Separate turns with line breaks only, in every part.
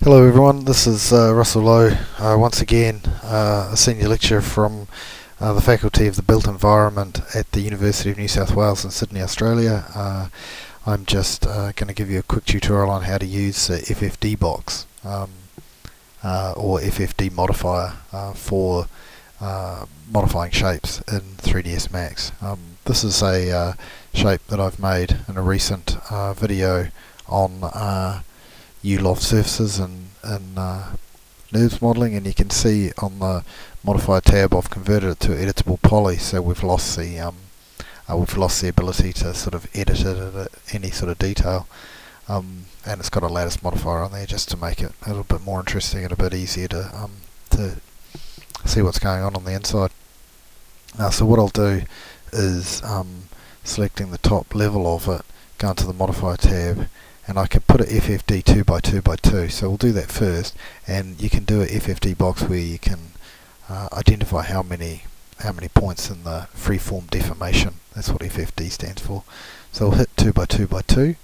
Hello everyone, this is Russell Lowe, once again a senior lecturer from the Faculty of the Built Environment at the University of New South Wales in Sydney, Australia. I'm just going to give you a quick tutorial on how to use the FFD box or FFD Modifier for modifying shapes in 3dsMax. This is a shape that I've made in a recent video on U-loft surfaces and NURBS modelling, and you can see on the Modifier tab I've converted it to editable poly, so we've lost the ability to sort of edit it at any sort of detail, and it's got a lattice modifier on there just to make it a little bit more interesting and a bit easier to see what's going on the inside. So what I'll do is selecting the top level of it, go into the Modifier tab, and I can put a FFD 2x2x2, so we'll do that first, and you can do a FFD box where you can identify how many points in the freeform deformation. That's what FFD stands for. So we'll hit 2x2x2,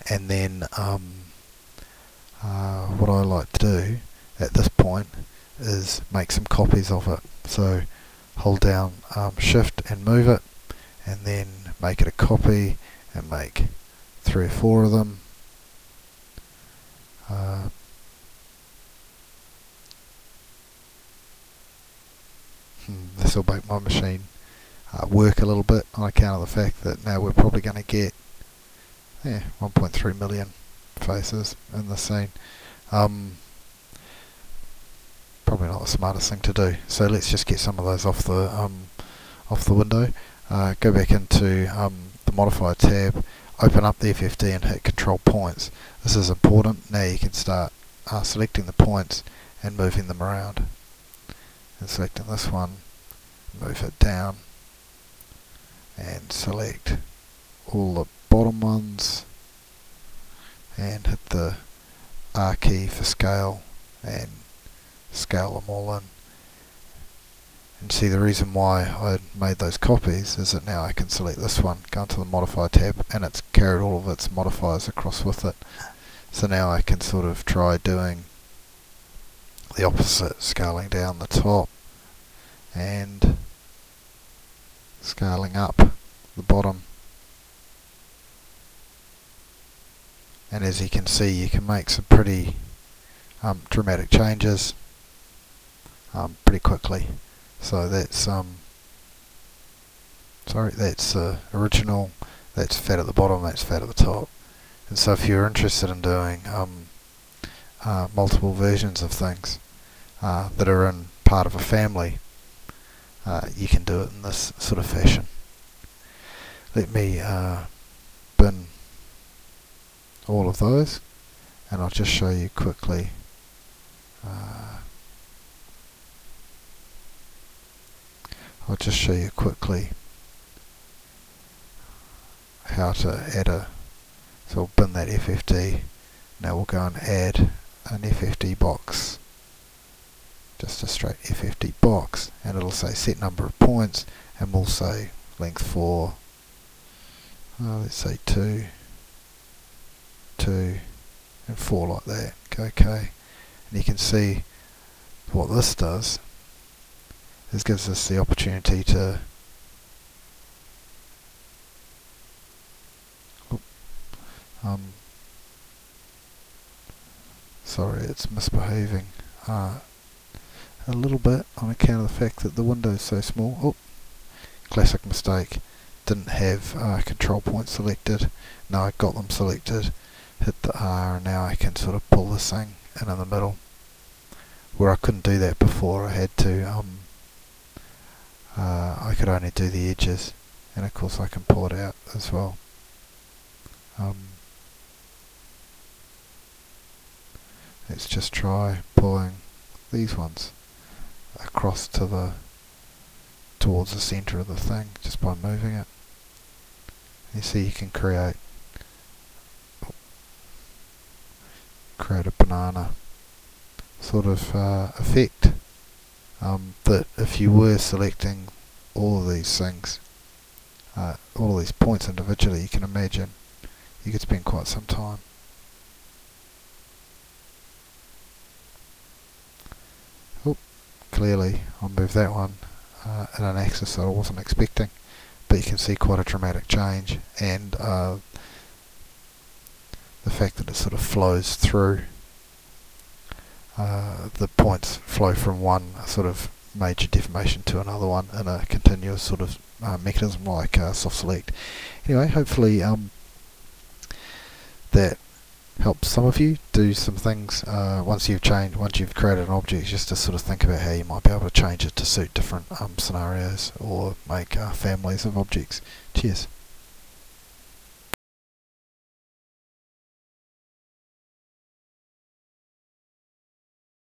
and then what I like to do at this point is make some copies of it. So hold down Shift and move it, and then make it a copy and make 3 or 4 of them. This will make my machine work a little bit on account of the fact that now we're probably going to get 1.3 million faces in the scene. Probably not the smartest thing to do, so let's just get some of those off the window. Go back into the Modifier tab, open up the FFD and hit Control Points. This is important. Now you can start selecting the points and moving them around. And selecting this one, move it down, and select all the bottom ones, and hit the R key for scale, and scale them all in. And see, the reason why I made those copies is that now I can select this one, go into the Modifier tab, and it's carried all of its modifiers across with it. So now I can sort of try doing the opposite, scaling down the top and scaling up the bottom. And as you can see, you can make some pretty dramatic changes pretty quickly. So that's that's original, that's fat at the bottom, that's fat at the top. And so if you're interested in doing multiple versions of things that are in part of a family, you can do it in this sort of fashion. Let me bin all of those, and I'll just show you quickly how to add so we'll bin that FFD. Now we'll go and add an FFD box, just a straight FFD box, and it'll say set number of points, and we'll say length 4, let's say 2, 2 and 4, like that. Okay, and you can see what this does is gives us the opportunity to sorry, it's misbehaving a little bit on account of the fact that the window is so small. Oh, classic mistake. Didn't have control points selected. Now I got them selected. Hit the R, and now I can sort of pull this thing in the middle, where I couldn't do that before. I had to I could only do the edges, and of course I can pull it out as well. Let's just try pulling these ones across towards the center of the thing just by moving it. You see, you can create a banana sort of effect that if you were selecting all of these things, all of these points individually, you can imagine you could spend quite some time. clearly I'll move that one in an axis that I wasn't expecting, but you can see quite a dramatic change, and the fact that it sort of flows through, the points flow from one sort of major deformation to another one in a continuous sort of mechanism like soft select. Anyway, hopefully that helps some of you do some things once you've created an object, just to sort of think about how you might be able to change it to suit different scenarios, or make families of objects. Cheers.